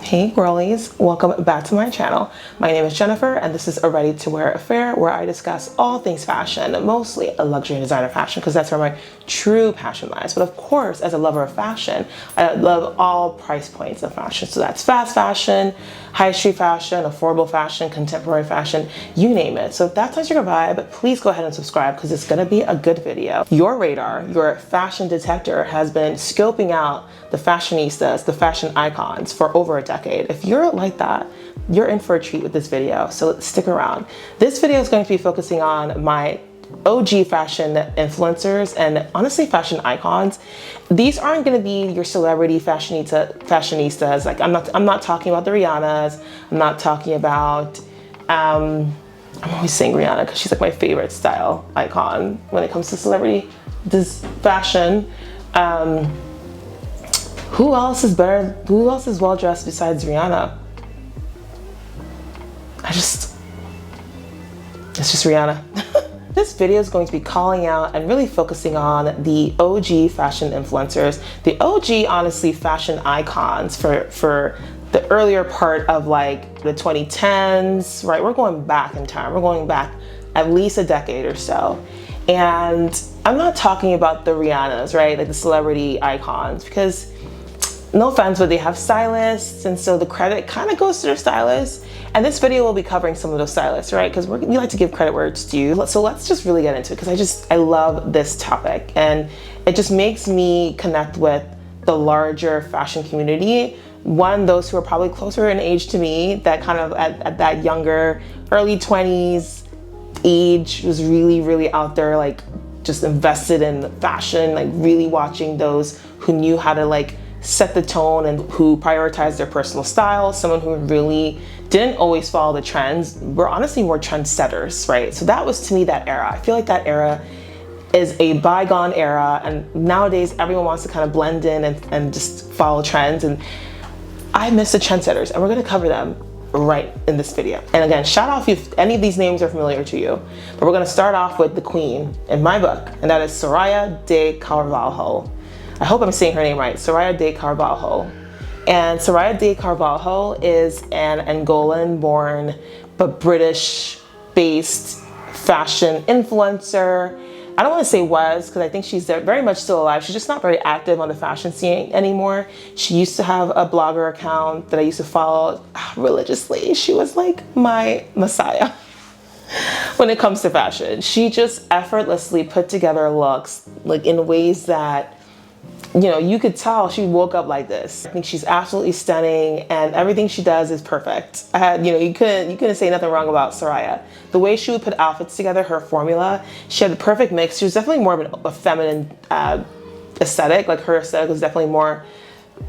Hey girlies, welcome back to my channel. My name is Jennifer and this is a ready to wear affair where I discuss all things fashion, mostly a luxury and designer fashion because that's where my true passion lies. But of course, as a lover of fashion, I love all price points of fashion. So that's fast fashion, high street fashion, affordable fashion, contemporary fashion, you name it. So if that sounds your vibe, please go ahead and subscribe because it's gonna be a good video. Your radar, your fashion detector has been scoping out the fashionistas, the fashion icons for over a decade. If you're like that, you're in for a treat with this video, so stick around. This video is going to be focusing on my OG fashion influencers and honestly fashion icons. These aren't going to be your celebrity fashionistas. Like I'm not talking about the Rihannas. I'm not talking about I'm always saying Rihanna because she's like my favorite style icon when it comes to celebrity this fashion. Who else is better? Who else is well dressed besides Rihanna? It's just Rihanna. This video is going to be calling out and really focusing on the OG fashion influencers, the OG, honestly, fashion icons for the earlier part of like the 2010s, right? We're going back in time. We're going back at least a decade or so. And I'm not talking about the Rihannas, right? Like the celebrity icons, because no offense, but they have stylists, and so the credit kind of goes to their stylists. And this video will be covering some of those stylists, right? Because we like to give credit where it's due. So let's just really get into it because I love this topic, and it just makes me connect with the larger fashion community. One, those who are probably closer in age to me, that kind of at that younger, early 20s age was really out there, like just invested in fashion, like really watching those who knew how to like set the tone and who prioritized their personal style, someone who really didn't always follow the trends, were honestly more trendsetters, right? So that was to me that era. I feel like that era is a bygone era, and nowadays everyone wants to kind of blend in and just follow trends, and I miss the trendsetters, and we're gonna cover them right in this video. And again, shout out if any of these names are familiar to you, but we're gonna start off with the queen in my book, and that is Soraya De Carvalho. I hope I'm saying her name right, Soraya De Carvalho. And Soraya De Carvalho is an Angolan-born but British-based fashion influencer. I don't want to say was, because I think she's very much still alive. She's just not very active on the fashion scene anymore. She used to have a blogger account that I used to follow religiously. She was like my messiah when it comes to fashion. She just effortlessly put together looks like in ways that, you know, you could tell she woke up like this. I think she's absolutely stunning, and everything she does is perfect. You couldn't say nothing wrong about Soraya. The way she would put outfits together, her formula, she had the perfect mix. She was definitely more of a feminine aesthetic. Like her aesthetic was definitely more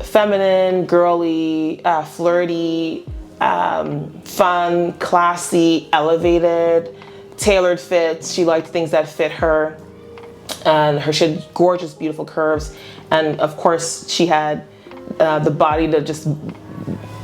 feminine, girly, flirty, fun, classy, elevated, tailored fits. She liked things that fit her. And she had gorgeous, beautiful curves. And of course, she had the body to just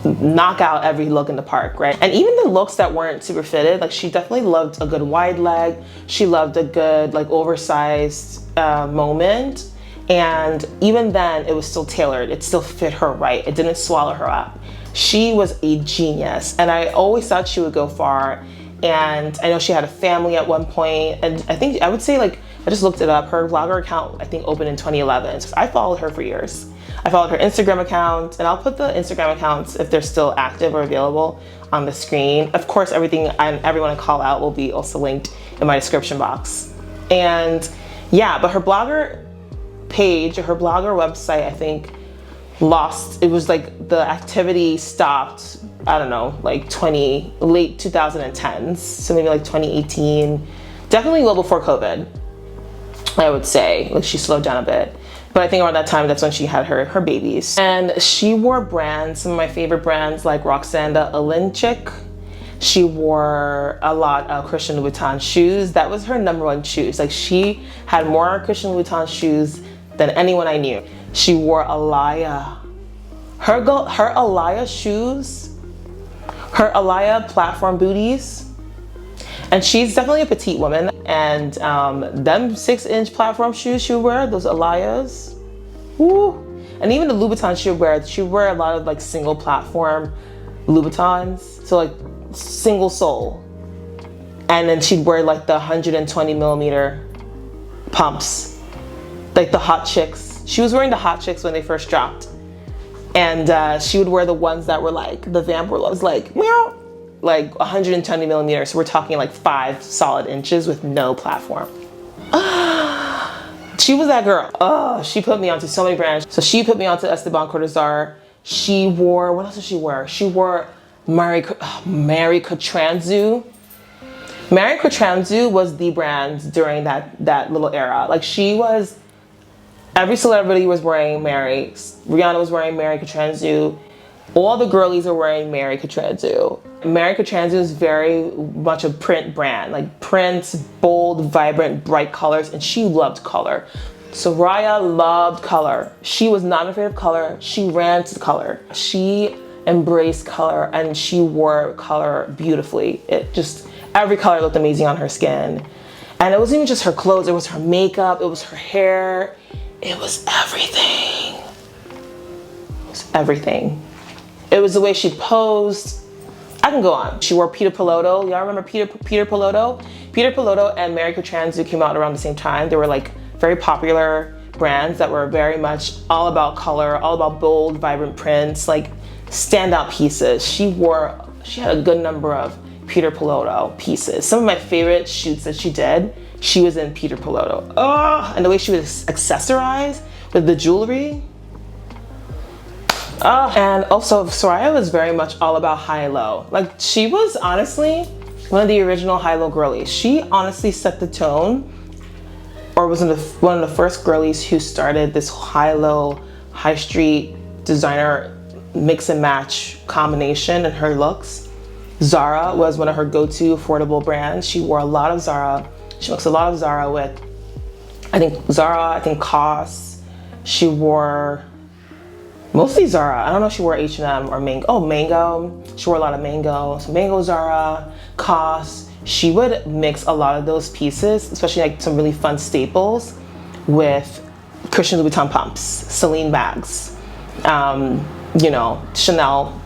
knock out every look in the park, right? And even the looks that weren't super fitted, like she definitely loved a good wide leg. She loved a good, like oversized moment. And even then, it was still tailored. It still fit her right. It didn't swallow her up. She was a genius. And I always thought she would go far. And I know she had a family at one point. And I would say like, I just looked it up. Her vlogger account, I think, opened in 2011. So I followed her for years. I followed her Instagram account, and I'll put the Instagram accounts, if they're still active or available, on the screen. Of course, everything and everyone I call out will be also linked in my description box. And yeah, but her blogger page, her blogger website, I think, lost. It was like the activity stopped, I don't know, like late 2010s. So maybe like 2018, definitely well before COVID. I would say, like she slowed down a bit. But I think around that time, that's when she had her babies. And she wore brands, some of my favorite brands like Roxanda Olinchik. She wore a lot of Christian Louboutin shoes. That was her #1 shoes. Like she had more Christian Louboutin shoes than anyone I knew. She wore Alaya. Her Alaya shoes, her Alaya platform booties. And she's definitely a petite woman. And them 6-inch platform shoes she would wear, those Alayas, woo. And even the Louboutins she would wear a lot of like single platform Louboutins. So like single sole. And then she'd wear like the 120 millimeter pumps. Like the hot chicks. She was wearing the hot chicks when they first dropped. And she would wear the ones that were like, the vamp was like, meow, like 120 millimeters. So we're talking like 5 solid inches with no platform. She was that girl. Oh, she put me onto so many brands. So she put me onto Esteban Cortázar. She wore, what else did she wear? She wore Mary Cotranzu. Mary Cotranzu was the brand during that little era. Like she was, every celebrity was wearing Mary. Rihanna was wearing Mary Cotranzu. All the girlies are wearing Mary Cotranzu. Mary Cotranzu is very much a print brand, like prints, bold, vibrant, bright colors, and she loved color. Soraya loved color. She was not afraid of color. She ran to color. She embraced color and she wore color beautifully. It just, every color looked amazing on her skin. And it wasn't even just her clothes, it was her makeup, it was her hair, it was everything. It was everything. It was the way she posed. I can go on. She wore Peter Pilotto. Y'all remember Peter Pilotto? Peter Pilotto and Mary Cotranzu came out around the same time. They were like very popular brands that were very much all about color, all about bold, vibrant prints, like standout pieces. She had a good number of Peter Pilotto pieces. Some of my favorite shoots that she did, she was in Peter Pilotto. Oh, and the way she would accessorize with the jewelry. And also Soraya was very much all about high-low. Like she was honestly one of the original high-low girlies. She honestly set the tone, or was one of the first girlies who started this high-low, high street designer mix and match combination in her looks. Zara was one of her go-to affordable brands. She wore a lot of Zara. She mixed a lot of Zara with, I think COS. She wore mostly Zara. I don't know if she wore H&M or Mango. Oh, Mango. She wore a lot of Mango. So Mango, Zara, COS. She would mix a lot of those pieces, especially like some really fun staples, with Christian Louboutin pumps, Celine bags, you know, Chanel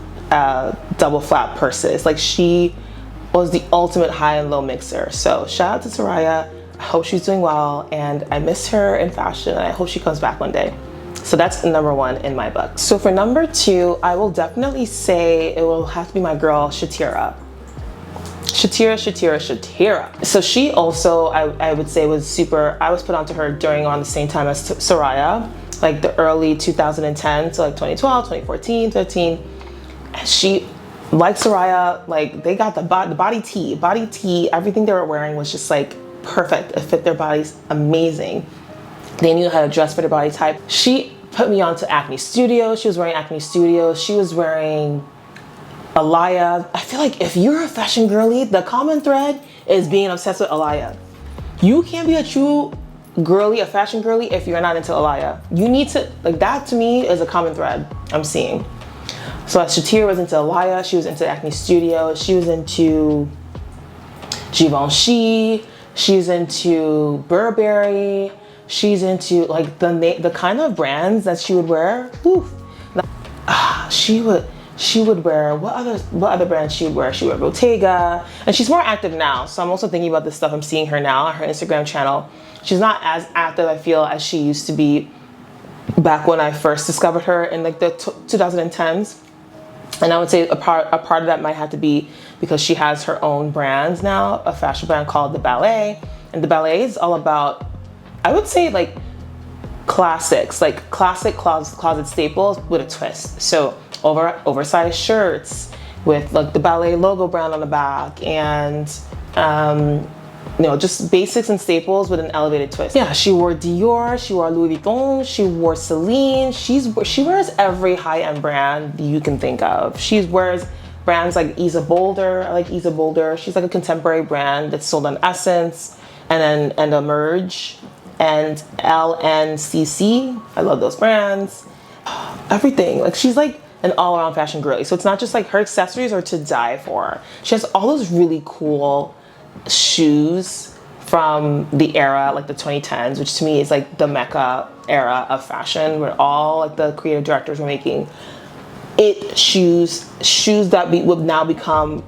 double flap purses. Like she was the ultimate high and low mixer. So shout out to Soraya. I hope she's doing well, and I miss her in fashion, and I hope she comes back one day. So that's number 1 in my book. So for number 2, I will definitely say it will have to be my girl, Shateria. Shateria. So she also, I would say was super, I was put onto her around the same time as Soraya, like the early 2010, so like 2012, 2014, 13. And she, like Soraya, like they got the body tee, everything they were wearing was just like perfect. It fit their bodies amazing. They knew how to dress for their body type. She put me onto Acne Studio. She was wearing Acne Studio. She was wearing Alaya. I feel like if you're a fashion girly, the common thread is being obsessed with Alaya. You can't be a true girly, a fashion girly, if you're not into Alaya. You need to, like that to me is a common thread I'm seeing. So Shateria was into Alaya. She was into Acne Studio. She was into Givenchy. She's into Burberry. She's into like the kind of brands that she would wear. Oof. She would wear, what other brands she would wear? She would wear Bottega, and she's more active now. So I'm also thinking about the stuff I'm seeing her now on her Instagram channel. She's not as active, I feel, as she used to be back when I first discovered her in like the 2010s. And I would say a part of that might have to be because she has her own brands now, a fashion brand called The Ballet. And The Ballet is all about, I would say, like classics, like classic closet staples with a twist. So oversized shirts with like the Ballet logo brand on the back, and you know, just basics and staples with an elevated twist. Yeah, she wore Dior, she wore Louis Vuitton, she wore Celine. She wears every high-end brand you can think of. She wears brands like Isa Boulder. I like Isa Boulder. She's like a contemporary brand that's sold on Essence and Emerge and LNCC. I love those brands. Everything. Like she's like an all-around fashion girly. So it's not just like her accessories are to die for. She has all those really cool shoes from the era, like the 2010s, which to me is like the mecca era of fashion, where all like the creative directors were making shoes that would now become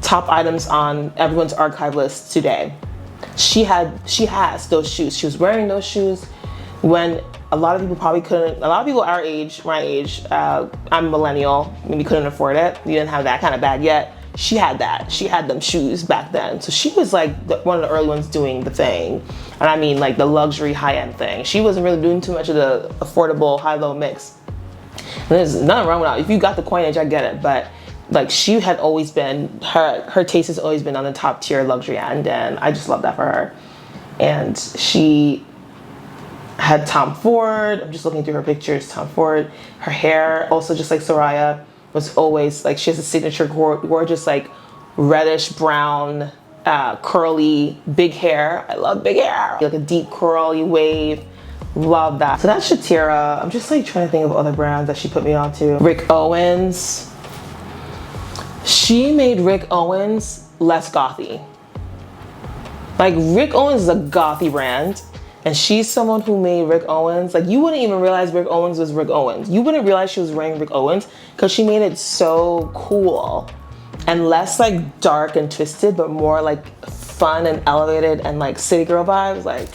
top items on everyone's archive list today. She has those shoes. She was wearing those shoes when a lot of people probably couldn't. A lot of people our age, my age, I'm a millennial, maybe couldn't afford it. You didn't have that kind of bag yet. She had that. She had them shoes back then. So she was like one of the early ones doing the thing. And I mean like the luxury high-end thing. She wasn't really doing too much of the affordable high-low mix. And there's nothing wrong with that. If you got the coinage, I get it. But like she had always been, her taste has always been on the top tier luxury end. And I just love that for her. And she had Tom Ford. I'm just looking through her pictures. Tom Ford. Her hair, also just like Soraya, was always like, she has a signature gorgeous like reddish brown curly big hair. I love big hair, like a deep curly wave. Love that. So that's Shateria. I'm just like trying to think of other brands that she put me onto. Rick Owens. She made Rick Owens less gothy. Like Rick Owens is a gothy brand, and she's someone who made Rick Owens, like you wouldn't even realize Rick Owens was Rick Owens. You wouldn't realize she was wearing Rick Owens because she made it so cool and less like dark and twisted, but more like fun and elevated and like city girl vibes. Like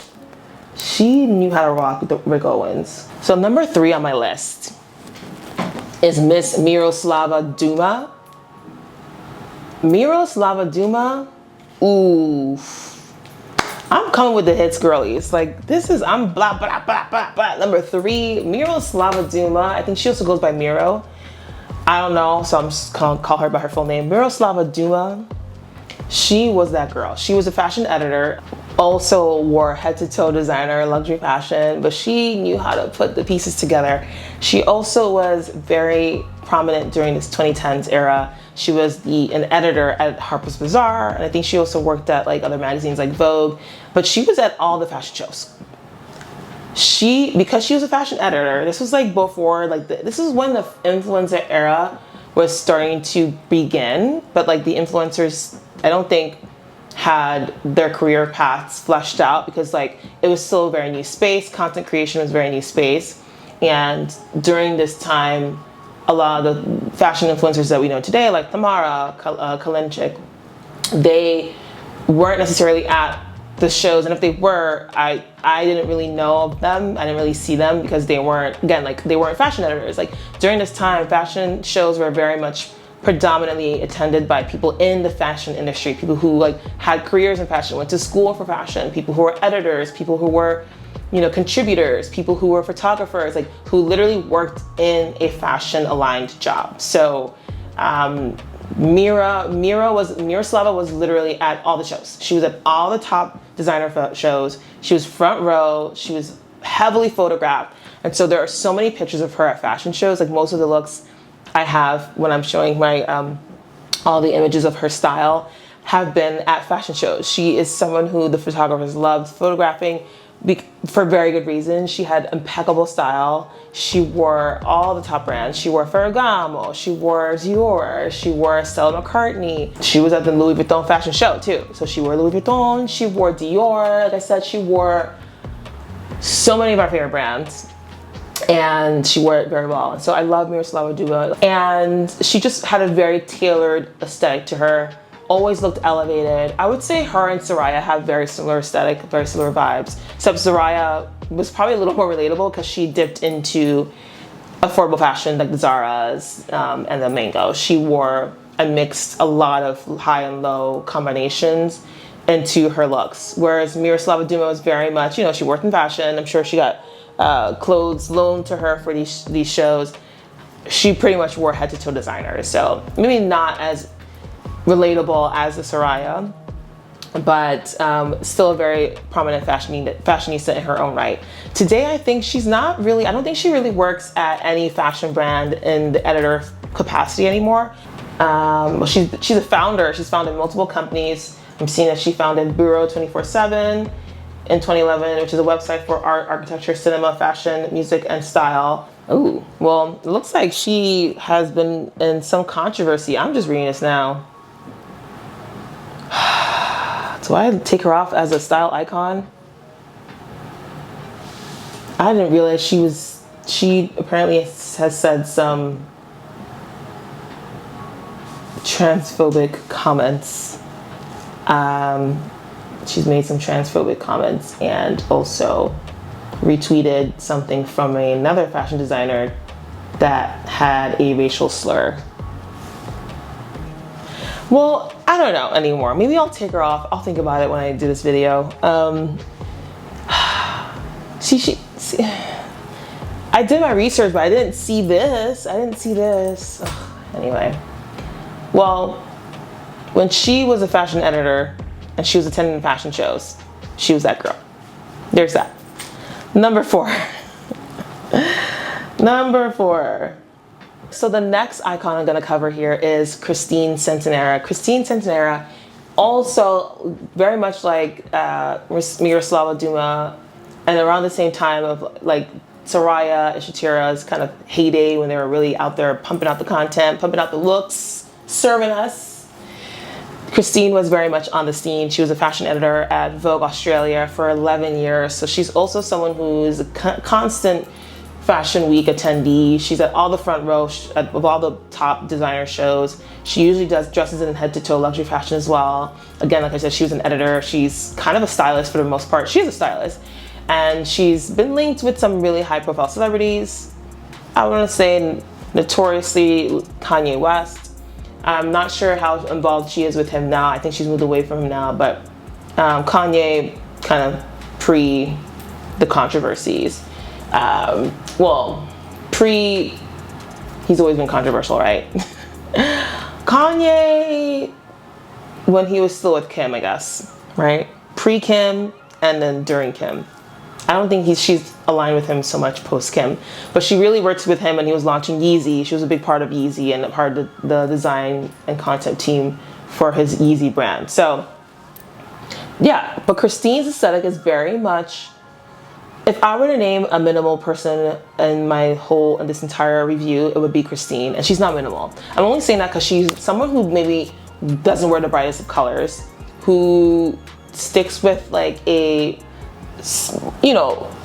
she knew how to rock with the Rick Owens. So number 3 on my list is Miss Miroslava Duma. Miroslava Duma, ooh. I'm coming with the hits, girlies. Like this is, I'm blah, blah, blah, blah, blah. Number 3, Miroslava Duma. I think she also goes by Miro. I don't know, so I'm just gonna call her by her full name. Miroslava Duma, she was that girl. She was a fashion editor, also wore head to toe designer, luxury fashion, but she knew how to put the pieces together. She also was very prominent during this 2010s era. She was an editor at Harper's Bazaar, and I think she also worked at like other magazines like Vogue, but she was at all the fashion shows. Because she was a fashion editor, this was like before, like this is when the influencer era was starting to begin, but like the influencers, I don't think had their career paths fleshed out because like it was still a very new space. Content creation was a very new space. And during this time, a lot of the fashion influencers that we know today, like Tamara, Kahlana, they weren't necessarily at the shows. And if they were, I didn't really know of them. I didn't really see them because they weren't, again, like they weren't fashion editors. Like during this time, fashion shows were very much predominantly attended by people in the fashion industry, people who like had careers in fashion, went to school for fashion, people who were editors, people who were, you know, contributors, people who were photographers, like who literally worked in a fashion aligned job. So Miroslava was literally at all the shows. She was at all the top designer shows. She was front row. She was heavily photographed. And so there are so many pictures of her at fashion shows. Like most of the looks I have when I'm showing my all the images of her style have been at fashion shows. She is someone who the photographers loved photographing for very good reason. She had impeccable style. She wore all the top brands. She wore Ferragamo, she wore Dior, she wore Stella McCartney. She was at the Louis Vuitton fashion show too. So she wore Louis Vuitton, she wore Dior. Like I said, she wore so many of our favorite brands. And she wore it very well. And so I love Miroslava Duma. And she just had a very tailored aesthetic to her. Always looked elevated. I would say her and Soraya have very similar aesthetic, very similar vibes. Except Soraya was probably a little more relatable because she dipped into affordable fashion like the Zara's and the Mango. She wore and mixed a lot of high and low combinations into her looks. Whereas Miroslava Duma was very much, you know, she worked in fashion. I'm sure she got clothes loaned to her for these shows. She pretty much wore head to toe designers. So maybe not as relatable as the Soraya, but still a very prominent fashionista in her own right. Today, I think she's not really, I don't think she really works at any fashion brand in the editor capacity anymore. Well, she's a founder. She's founded multiple companies. I'm seeing that she founded Bureau 24/7 in 2011, which is a website for art, architecture, cinema, fashion, music, and style. Oh, well, it looks like she has been in some controversy. I'm just reading this now. It's Do I take her off as a style icon? I didn't realize she apparently has said some transphobic comments. She's made some transphobic comments and also retweeted something from another fashion designer that had a racial slur. Well, I don't know anymore. Maybe I'll take her off. I'll think about it when I do this video. I did my research, but I didn't see this. Ugh, anyway. Well, when she was a fashion editor and she was attending fashion shows, she was that girl. There's that. Number 4. Number 4. So the next icon I'm gonna cover here is Christine Centenera. Christine Centenera, also very much like Miroslava Duma, and around the same time of like Soraya, Shateria's kind of heyday when they were really out there pumping out the content, pumping out the looks, serving us. Christine was very much on the scene. She was a fashion editor at Vogue Australia for 11 years. So she's also someone who's a constant Fashion Week attendee. She's at all the front row of all the top designer shows. She usually does dresses in head to toe luxury fashion as well. Again, like I said, she was an editor. She's kind of a stylist for the most part. She's a stylist. And she's been linked with some really high profile celebrities. I want to say notoriously Kanye West. I'm not sure how involved she is with him now. I think she's moved away from him now, but Kanye kind of pre the controversies. Well, he's always been controversial, right? Kanye, when he was still with Kim, I guess, right? Pre-Kim and then during Kim. I don't think she's aligned with him so much post-Kim, but she really worked with him when he was launching Yeezy. She was a big part of Yeezy and a part of the design and content team for his Yeezy brand. So yeah, but Christine's aesthetic is very much, if I were to name a minimal person in this entire review, it would be Christine, and she's not minimal. I'm only saying that because she's someone who maybe doesn't wear the brightest of colors, who sticks with like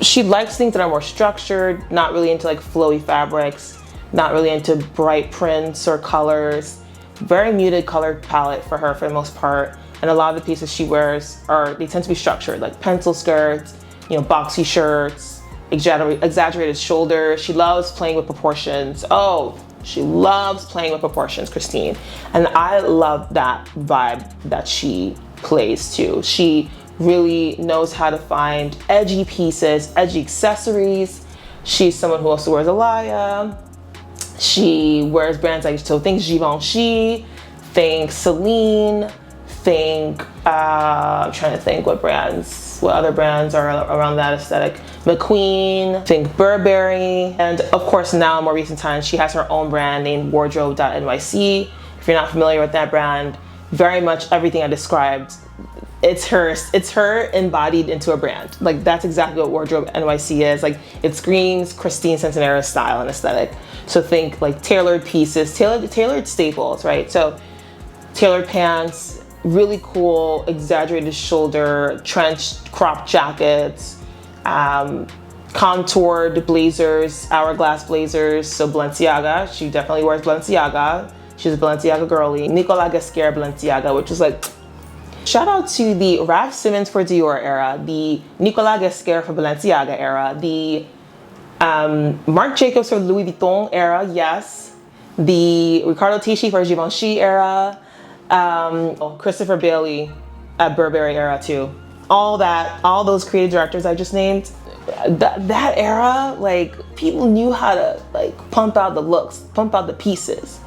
she likes things that are more structured, not really into like flowy fabrics, not really into bright prints or colors. Very muted color palette for her for the most part. And a lot of the pieces she wears they tend to be structured, like pencil skirts, boxy shirts, exaggerated shoulders. She loves playing with proportions. Oh, she loves playing with proportions, Christine. And I love that vibe that she plays too. She really knows how to find edgy pieces, edgy accessories. She's someone who also wears Alaya. She wears brands like, so think Givenchy, think Celine, think, I'm trying to think what other brands are around that aesthetic. McQueen, think Burberry. And of course now in more recent times, she has her own brand named wardrobe.nyc. If you're not familiar with that brand, very much everything I described, it's her embodied into a brand. Like that's exactly what Wardrobe NYC is. Like it screams Christine Centenera style and aesthetic. So think like tailored pieces, tailored staples, right? So tailored pants, really cool, exaggerated shoulder, trenched crop jackets, contoured blazers, hourglass blazers. So Balenciaga, she definitely wears Balenciaga. She's a Balenciaga girly. Nicolas Ghesquière Balenciaga, which is like, shout out to the Raf Simons for Dior era, the Nicolas Ghesquière for Balenciaga era, the Marc Jacobs for Louis Vuitton era, yes. The Riccardo Tisci for Givenchy era, Christopher Bailey at Burberry era too. All those creative directors I just named, that era, like people knew how to like pump out the looks, pump out the pieces.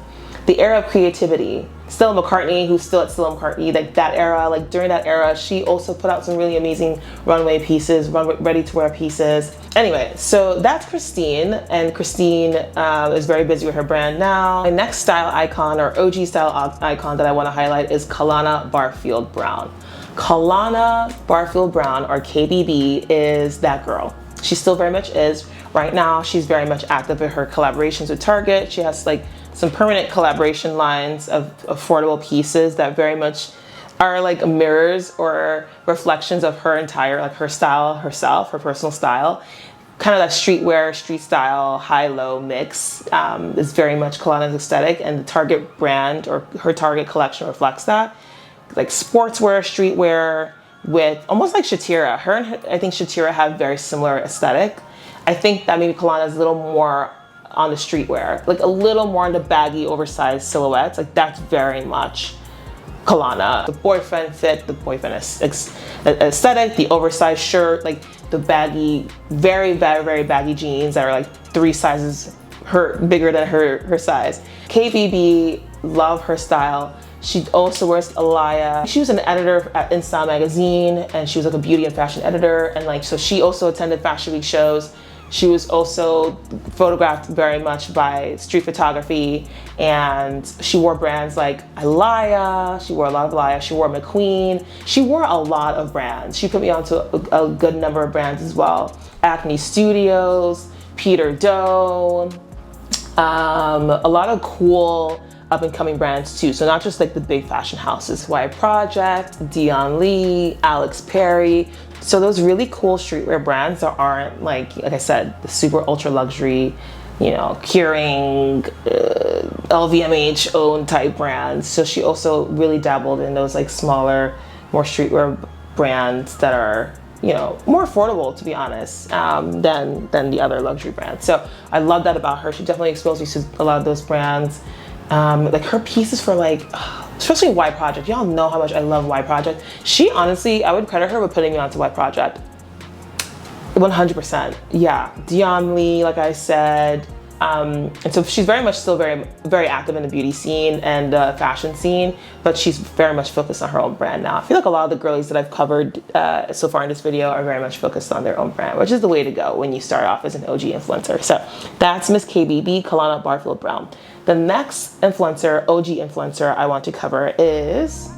The era of creativity. Stella McCartney, who's still at Stella McCartney, like that era, like during that era, she also put out some really amazing runway pieces, ready to wear pieces. Anyway, so that's Christine, and Christine is very busy with her brand now. My next style icon, or OG style icon that I want to highlight is Kahlana Barfield Brown. Kahlana Barfield Brown, or KBB, is that girl. She still very much is. Right now, she's very much active in her collaborations with Target. She has like some permanent collaboration lines of affordable pieces that very much are like mirrors or reflections of her entire, like her style herself, her personal style. Kind of that streetwear, street style, high-low mix is very much Kahlana's aesthetic, and the Target brand or her Target collection reflects that. Like sportswear, streetwear with almost like Shateria. I think Shateria have very similar aesthetic. I think that maybe Kahlana is a little more on the streetwear, like a little more on the baggy, oversized silhouettes. Like that's very much Kahlana. The boyfriend fit, the boyfriend aesthetic, the oversized shirt, like the baggy, very baggy jeans that are like 3 sizes bigger than her size. KBB, love her style. She also wears Alaya. She was an editor in Style magazine, and she was like a beauty and fashion editor, and like so she also attended Fashion Week shows. She was also photographed very much by street photography, and she wore brands like Alaya. She wore a lot of Alaya. She wore McQueen. She wore a lot of brands. She put me onto a good number of brands as well. Acne Studios, Peter Doe, a lot of cool up and coming brands too. So not just like the big fashion houses, Y Project, Dion Lee, Alex Perry. So those really cool streetwear brands that aren't like I said, the super ultra luxury, you know, Kering, LVMH owned type brands. So she also really dabbled in those like smaller, more streetwear brands that are, you know, more affordable, to be honest, than the other luxury brands. So I love that about her. She definitely exposed me to a lot of those brands. Like her pieces for like, especially Y Project. Y'all know how much I love Y Project. She honestly, I would credit her with putting me onto Y Project. 100%. Yeah, Dion Lee, like I said. And so she's very much still very active in the beauty scene and the fashion scene, but she's very much focused on her own brand now. I feel like a lot of the girlies that I've covered so far in this video are very much focused on their own brand, which is the way to go when you start off as an OG influencer. So that's Miss KBB, Kahlana Barfield Brown. The next influencer, OG influencer I want to cover is